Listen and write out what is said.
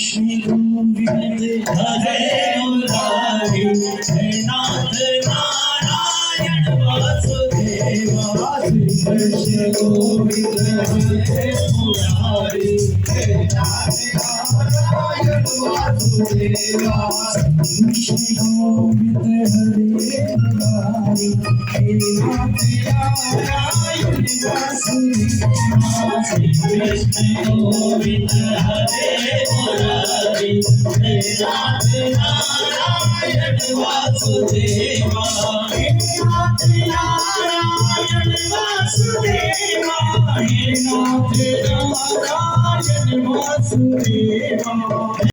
Shri Govind हरे Murari हे नाथ Narayan Vasudeva Shri Govind हरे Murari हे नाथ Narayan Vasudeva Shri Govind हरे Murari हे नाथ Narayan Vasudeva Shri Krishna Govind हरे Murari हे नाथ Narayan Vasudeva हे नाथ Narayan Vasudeva हे नाथ Narayan Vasudeva.